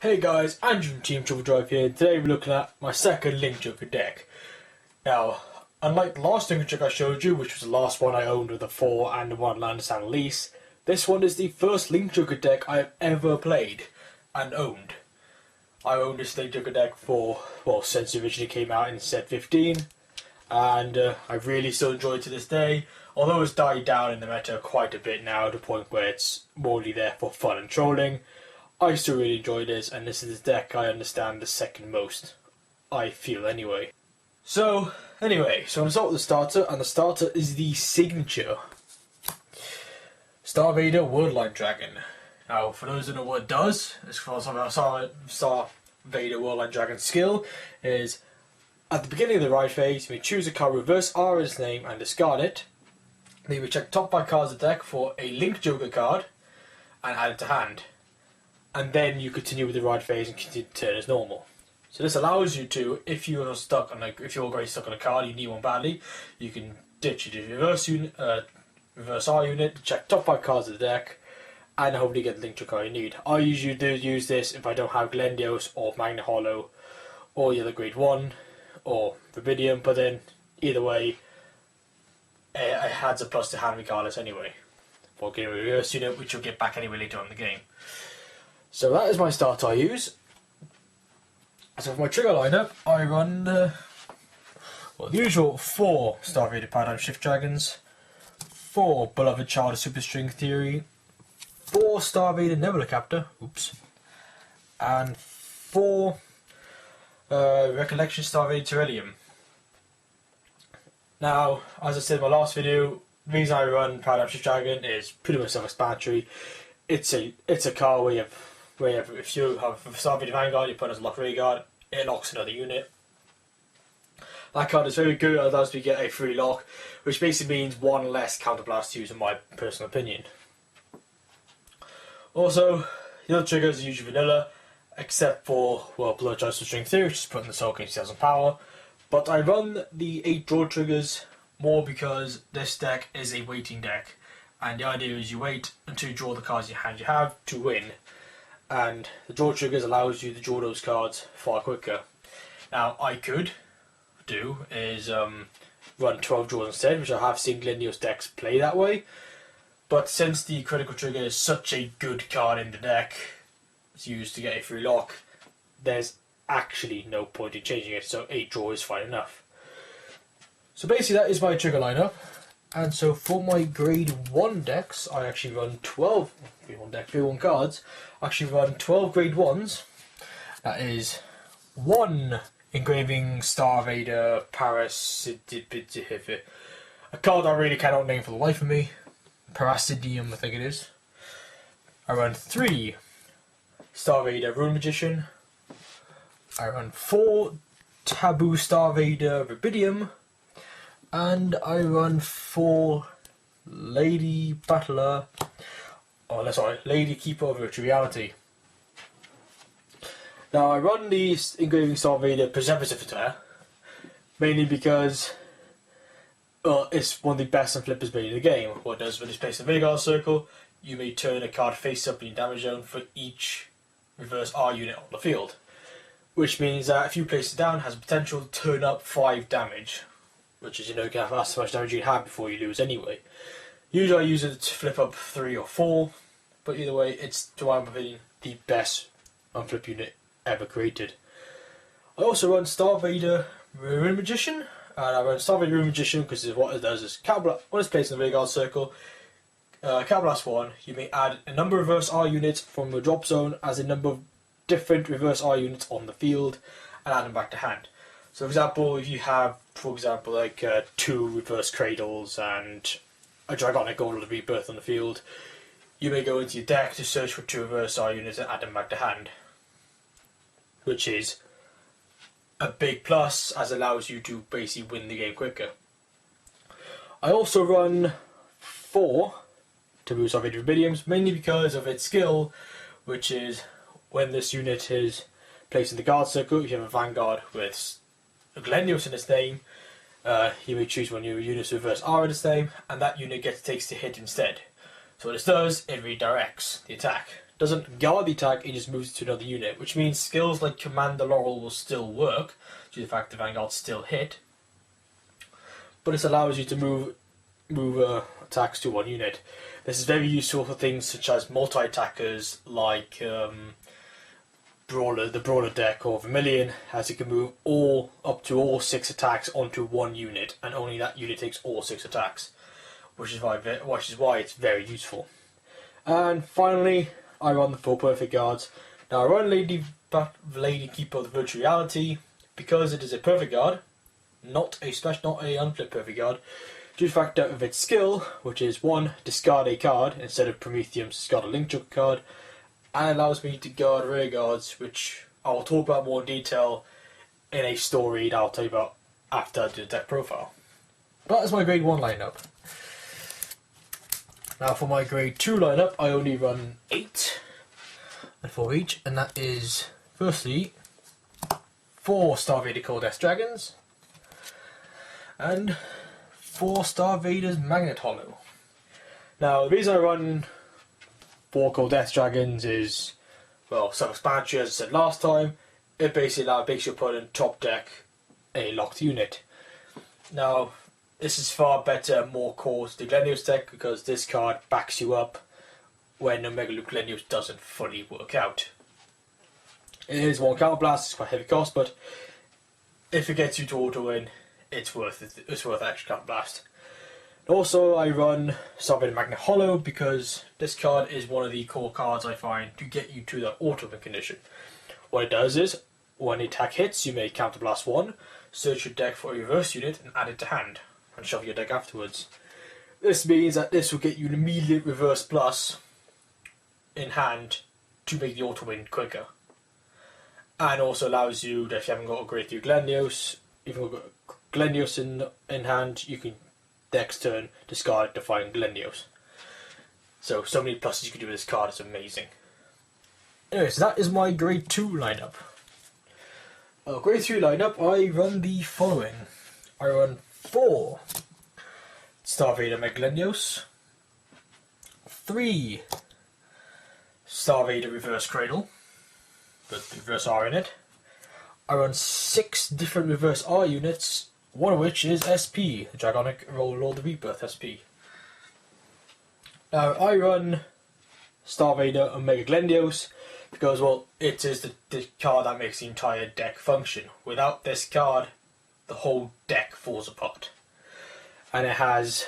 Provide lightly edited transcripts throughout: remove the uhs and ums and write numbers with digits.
Hey guys, Andrew from Team Triple Drive here. Today we're looking at my second Link Joker deck. Now, unlike the last Link Joker I showed you, which was the last one I owned with the 4 and the 1 Landis lease, this one is the first Link Joker deck I've ever played and owned. I owned this Link Joker deck since it originally came out in set 15, and I really still enjoy it to this day, although it's died down in the meta quite a bit now to the point where it's morely there for fun and trolling. I still really enjoy this, and this is the deck I understand the second most. I feel anyway. So I'm going to start with the starter, and the starter is the signature Star-vader Worldline Dragon. Now, for those who know what it does, as far as Star-vader Worldline Dragon skill is, at the beginning of the ride phase, you may choose a card, reverse R in its name, and discard it. Then you may check top 5 cards of the deck for a Link Joker card, and add it to hand. And then you continue with the ride phase and continue to turn as normal. So this allows you to, if you're already stuck on a card, you need one badly, you can ditch your reverse R unit, check top 5 cards of the deck, and hopefully get the Link Joker you need. I usually do use this if I don't have Glendios or Magna Hollow or the other Grade 1 or Rubidium, but then either way, it adds a plus to hand regardless anyway. For getting a reverse unit, which you'll get back anyway later on in the game. So that is my start I use. So for my trigger lineup, I run the usual 4 Star-vader Paradigm Shift Dragons, 4 Beloved Child of Superstring Theory, 4 Star-vader Nebula Captor, and 4 Recollection Star-vader Terrellium. Now, as I said in my last video, the reason I run Paradigm Shift Dragon is pretty much self-explanatory. It's a card where if you have a Star-vader Vanguard, you put it as a lock rear guard, it locks another unit. That card is very good, it allows me to get a free lock, which basically means 1 less counterblast to use in my personal opinion. Also, the other triggers are usually vanilla, except for, Blood Child String Theory, which is putting the Soul King 2000 power. But I run the 8 draw triggers more because this deck is a waiting deck. And the idea is you wait until you draw the cards in your hand you have to win. And the draw triggers allows you to draw those cards far quicker. Now, I could do is run 12 draws instead, which I have seen Glendios decks play that way. But since the critical trigger is such a good card in the deck, it's used to get a free lock, there's actually no point in changing it, so 8 draw is fine enough. So basically that is my trigger lineup. And so for my grade 1 decks, I actually run 12 grade 1 cards. I actually run 12 grade 1s. That is 1 Engraving Star-vader Parasidium, a card I really cannot name for the life of me. Parasidium, I think it is. I run 3 Star-vader Rune Magician. I run 4 Taboo Star-vader Rubidium. And I run 4 Lady Keeper of Virtual Reality. Now I run the Engraving Star-vader Preservative, mainly because it's one of the best and flippers made in the game. What it does when it's placed in the Vanguard circle, you may turn a card face up in your damage zone for each reverse R unit on the field. Which means that if you place it down, it has the potential to turn up 5 damage. Which is, that's how much damage you have before you lose anyway. Usually I use it to flip up 3 or 4, but either way, it's, to my opinion, the best unflip unit ever created. I also run Star-vader Rune Magician, and I run Star-vader Rune Magician because what it does is, when it's placed in the Vanguard circle, Counterblast 1, you may add a number of reverse R units from the drop zone as a number of different reverse R units on the field, and add them back to hand. So for example, if you have, 2 reverse cradles and a Dragonic Golden Rebirth on the field, you may go into your deck to search for 2 reverse R units and add them back to hand. Which is a big plus, as it allows you to basically win the game quicker. I also run 4 Taboo Star-vader Rubidiums, mainly because of its skill, which is when this unit is placed in the guard circle, if you have a Vanguard with a Glendios in its name, you may choose one of your units with reverse R in its name, and that unit takes the hit instead. So what this does, it redirects the attack. Doesn't guard the attack, it just moves to another unit, which means skills like Command the Laurel will still work, due to the fact the Vanguard still hit. But this allows you to move attacks to one unit. This is very useful for things such as multi-attackers like the Brawler deck or Vermilion, as it can move up to all 6 attacks onto one unit, and only that unit takes all 6 attacks, which is why it's very useful. And finally, I run the 4 perfect guards. Now I run Lady Keeper of the Virtual Reality because it is a perfect guard, not a unflipped perfect guard, due to the fact of its skill, which is 1, discard a card instead of Prometheum's discard a Link Joker card, and allows me to guard rear guards, which I will talk about more in detail in a story that I'll tell you about after I do the deck profile. That is my grade 1 lineup. Now for my grade 2 lineup, I only run 8 and 4 each, and that is firstly 4 Star-vader Cold Death Dragons and 4 Star-vader's Magnet Hollow. Now the reason I run 4 Cold Death Dragons is, well, self-explanatory as I said last time. It basically makes your opponent top deck a locked unit. Now this is far better, more core to the Glendios deck, because this card backs you up when Omega Loop Glendios doesn't fully work out. It is 1 counterblast, it's quite heavy cost, but if it gets you to auto win, it's worth it. It's worth extra counterblast. Also, I run Star-vader Magnet Hollow because this card is one of the core cards I find to get you to the auto win condition. What it does is, when the attack hits, you may counterblast 1, search your deck for a reverse unit and add it to hand, and shuffle your deck afterwards. This means that this will get you an immediate reverse plus in hand to make the auto win quicker. And also allows you that if you haven't got a grade 3 Glendios, if you've got Glendios in hand, you can next turn discard to find Glendios. So many pluses you can do with this card, it's amazing. Anyway, so that is my grade 2 lineup. Grade 3 lineup, I run the following. I run 4 Star-vader Mega Glendios, 3 Star-vader Reverse Cradle, but the reverse R in it. I run 6 different reverse R units, one of which is SP, the Dragonic Lord of Rebirth SP. Now I run Star-vader Omega Glendios because, well, it is the card that makes the entire deck function. Without this card, the whole deck falls apart. And it has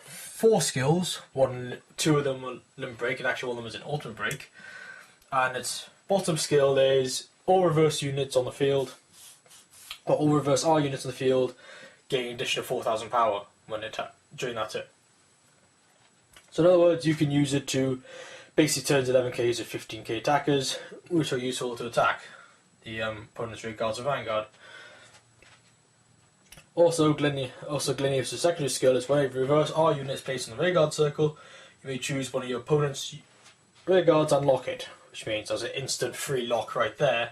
4 skills, 2 of them are Limit Break, and actually one of them is an Ultimate Break. And its bottom skill is all reverse units on the field, or all reverse R units on the field, gain an additional 4,000 power when during that turn. So in other words, you can use it to basically turns 11Ks of 15k attackers, which are useful to attack the opponent's rear guards of Vanguard. Also, Glendios' secondary skill is when a reverse R unit is placed in the rear guard circle, you may choose one of your opponent's rear guards and lock it, which means there's an instant free lock right there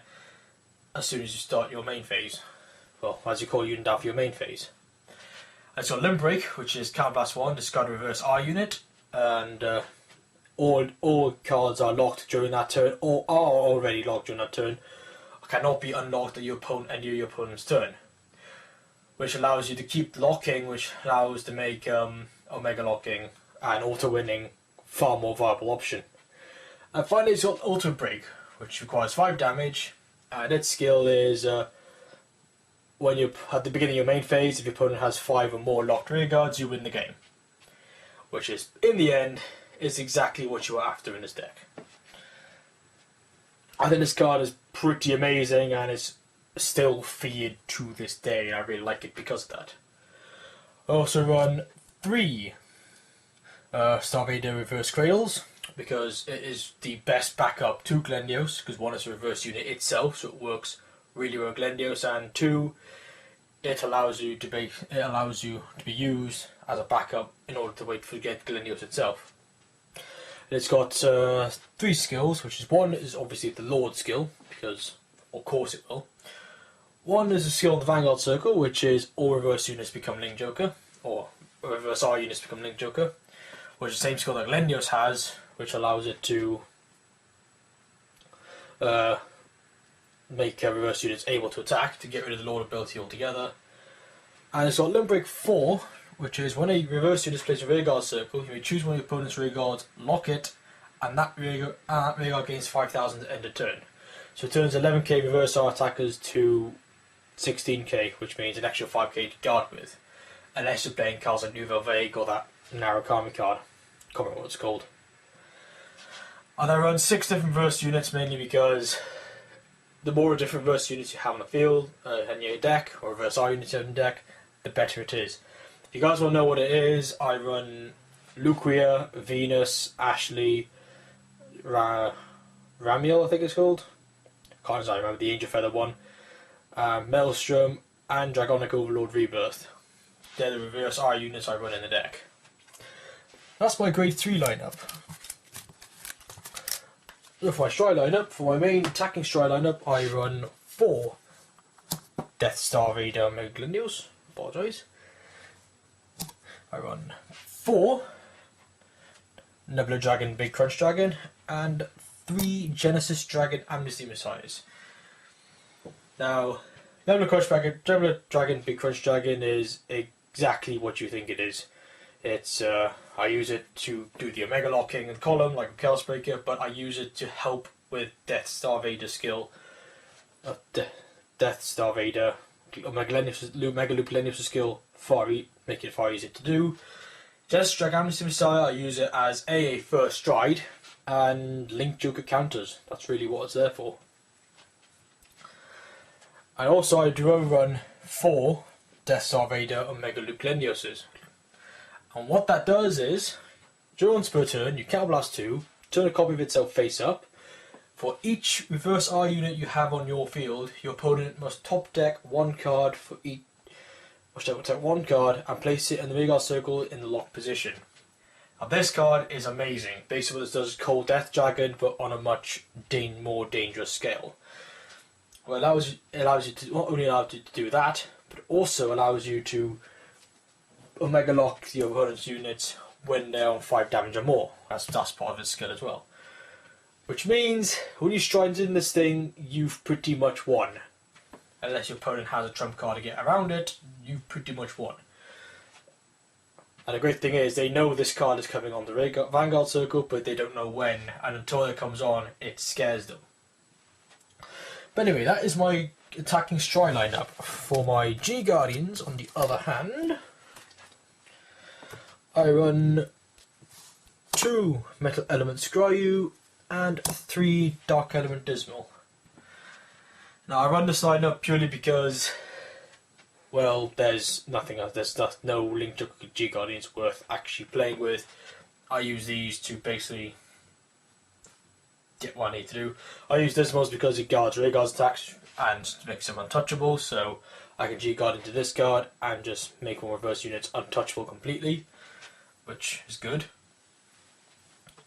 as soon as you start your main phase. Well, as you call unit down for your main phase. And it's got Limit Break, which is counterblast 1, discard a reverse R unit, and all cards are locked during that turn, or are already locked during that turn, cannot be unlocked at your opponent's turn. Which allows you to keep locking, which allows to make Omega locking and auto winning far more viable option. And finally, it's got Ultimate Break, which requires 5 damage, and its skill is when you're at the beginning of your main phase, if your opponent has 5 or more locked rear guards, you win the game. Which is, in the end, is exactly what you are after in this deck. I think this card is pretty amazing, and it's still feared to this day, and I really like it because of that. I also run 3 Star-vader Reverse Cradles, because it is the best backup to Glendios, because 1 is a reverse unit itself, so it works really well with Glendios, and 2, it allows you to be used as a backup in order to wait for get Glendios itself. And it's got 3 skills, which is 1 is obviously the Lord skill, because of course it will. 1 is a skill in the Vanguard circle, which is all reverse units become Link Joker, or reverse R units become Link Joker. which is the same skill that Glendios has, which allows it to make reverse units able to attack to get rid of the Lord ability altogether. And it's got Limb Break 4, which is when a reverse unit is placed in a rearguard circle, you may choose one of your opponent's rearguards, lock it, and that rearguard gains 5,000 at end of turn. So it turns 11k reverse R attackers to 16k, which means an extra 5k to guard with. Unless you're playing cards like Nouvelle Vague or that narrow Kami card. I can't remember what it's called. And I run 6 different reverse units, mainly because the more different reverse units you have on the field in your deck, or reverse R units you have in your deck, the better it is. If you guys want to know what it is, I run Luquia, Venus, Ashley, Ramiel, I think it's called. Can't exactly remember the Angel Feather one. Maelstrom and Dragonic Overlord Rebirth. They're the reverse R units I run in the deck. That's my grade 3 lineup. For my Stride lineup, for my main attacking Stride lineup, I run 4 Death Star-vader Mega Glendios. Apologise. I run 4 Nebula Dragon Big Crunch Dragon and 3 Genesis Dragon Amnesty Messiahs. Now, Nebula Dragon Big Crunch Dragon is exactly what you think it is. It's I use it to do the Omega locking and column like a Chaos Breaker, but I use it to help with Death Star-vader skill. Death Star-vader, Mega Loop Glendios skill, make it far easier to do. Genesis Dragon Amnesty Messiah, I use it as a first stride and Link Joker counters. That's really what it's there for. And also I do run 4 Death Star-vader Omega Loop Glendioses. And what that does is, during per turn, you counterblast 2, turn a copy of itself face up. For each reverse R unit you have on your field, your opponent must top deck 1 card for each. Must top deck 1 card and place it in the rearguard circle in the locked position. Now this card is amazing. Basically what it does is Cold Death Dragon, but on a much more dangerous scale. Well, it allows you to not only allows you to do that, but also allows you to Omega lock your opponent's units when they're on 5 damage or more. That's part of his skill as well. Which means when you stride in this thing, you've pretty much won. Unless your opponent has a trump card to get around it, you've pretty much won. And the great thing is, they know this card is coming on the Vanguard circle, but they don't know when, and until it comes on, it scares them. But anyway, that is my attacking Stride lineup. For my G Guardians, on the other hand, I run 2 Metal Element Scryu and 3 Dark Element Dismal. Now I run this lineup purely because, well, there's nothing else. There's no Link to G Guardians worth actually playing with. I use these to basically get what I need to do. I use Dismals because it guards rearguard attacks and makes them untouchable, so I can G Guard into this card and just make all reverse units untouchable completely, which is good.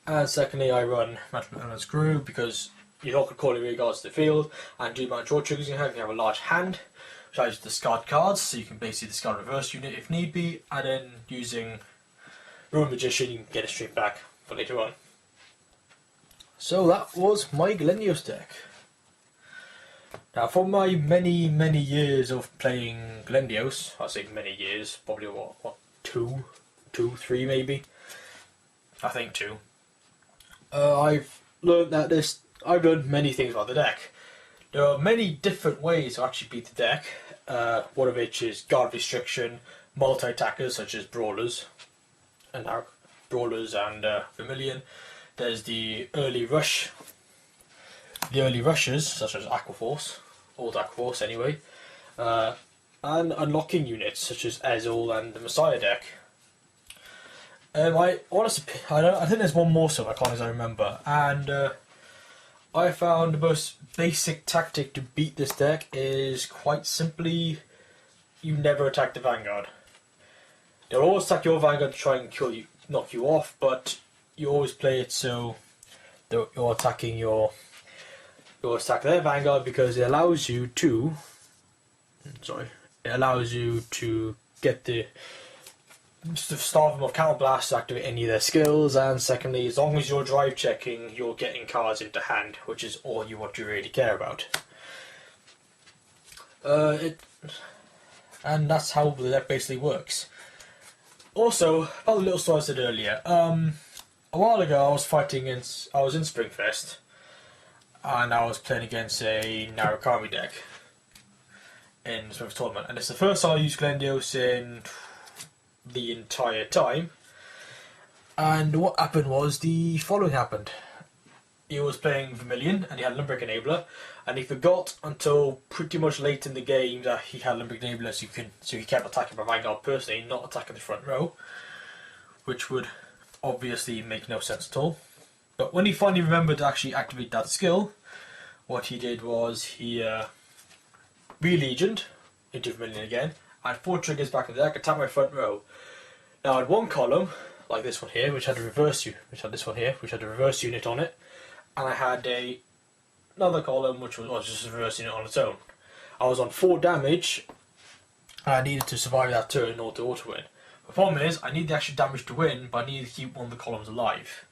And secondly, I run Metal Element Screw because you're not going to call your rearguards to the field, and do the amount of draw triggers you have a large hand, which allows you to discard cards, so you can basically discard a reverse unit if need be, and then using Ruin Magician you can get it straight back for later on. So that was my Glendios deck. Now for my many years of playing Glendios, I say many years, probably what 2, 3 maybe, I think 2. I've learned that I've learned many things about the deck. There are many different ways to actually beat the deck. One of which is guard restriction, multi-attackers such as brawlers and Vermilion. There's the early rushes such as Aquaforce, old Aquaforce anyway, and unlocking units such as Ezel and the Messiah deck. I think there's one more so I can't exactly remember, and I found the most basic tactic to beat this deck is quite simply, you never attack the Vanguard. They'll always attack your Vanguard to try and kill you, knock you off, but you always play it so you're attacking their Vanguard because it allows you to get the to starve them of counter blast to activate any of their skills, and secondly, as long as you're drive checking, you're getting cards into hand, which is all what you really care about. And that's how the deck basically works. Also, about the little story I said earlier. A while ago, I was in Springfest, and I was playing against a Narukami deck in the Springfest tournament, and it's the first time I used Glendios in the entire time. And what happened was the following happened. He was playing Vermilion and he had Limbrick Enabler, and he forgot until pretty much late in the game that he had Limbrick Enabler, so he kept attacking my Vanguard personally, not attacking the front row, which would obviously make no sense at all. But when he finally remembered to actually activate that skill, what he did was he re-legioned into Vermilion again, and 4 triggers back in the deck, attack my front row. Now I had one column, like this one here, which had a reverse unit on it, and I had another column which was just a reverse unit on its own. I was on 4 damage, and I needed to survive that turn in order to auto-win. The problem is, I need the actual damage to win, but I need to keep one of the columns alive.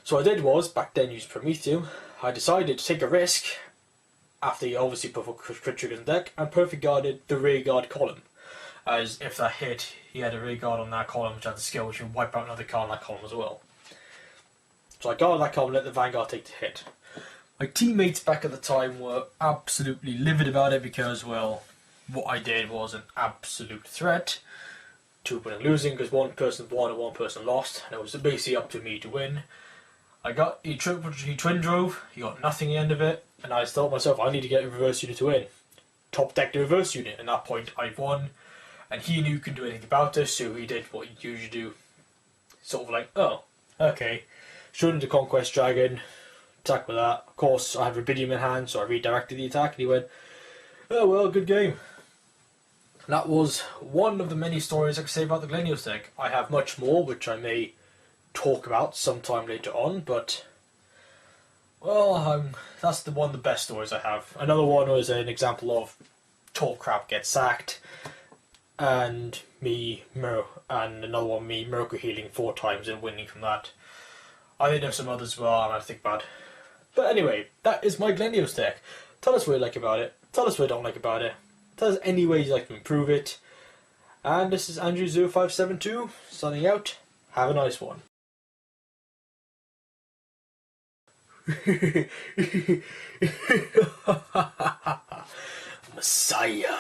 So what I did was, back then used Prometheum, I decided to take a risk, after he obviously put 4 crit triggers in the deck, and perfect guarded the rear guard column. As if that hit, he had a rear guard on that column which had the skill which would wipe out another card on that column as well. So I guarded that column and let the Vanguard take the hit. My teammates back at the time were absolutely livid about it because, well, what I did was an absolute threat to winning and losing, because one person won and one person lost, and it was basically up to me to win. He twin drove, he got nothing at the end of it, and I thought to myself, I need to get a reverse unit to win. Top deck the reverse unit, and at that point I won, and he knew he couldn't do anything about this, so he did what he usually do. Sort of like, oh, okay, showed him the Conquest Dragon, attack with that. Of course, I had Rubidium in hand, so I redirected the attack, and he went, oh well, good game. And that was one of the many stories I could say about the Glendios deck. I have much more, which I may talk about sometime later on, but well, that's one of the best stories I have. Another one was an example of Talk Crap Get Sacked, and another one, me Miracle Healing 4 times and winning from that. I did have some others as well, and I think bad. But anyway, that is my Glendios deck. Tell us what you like about it. Tell us what you don't like about it. Tell us any ways you'd like to improve it. And this is Andrew0572 signing out. Have a nice one. Messiah.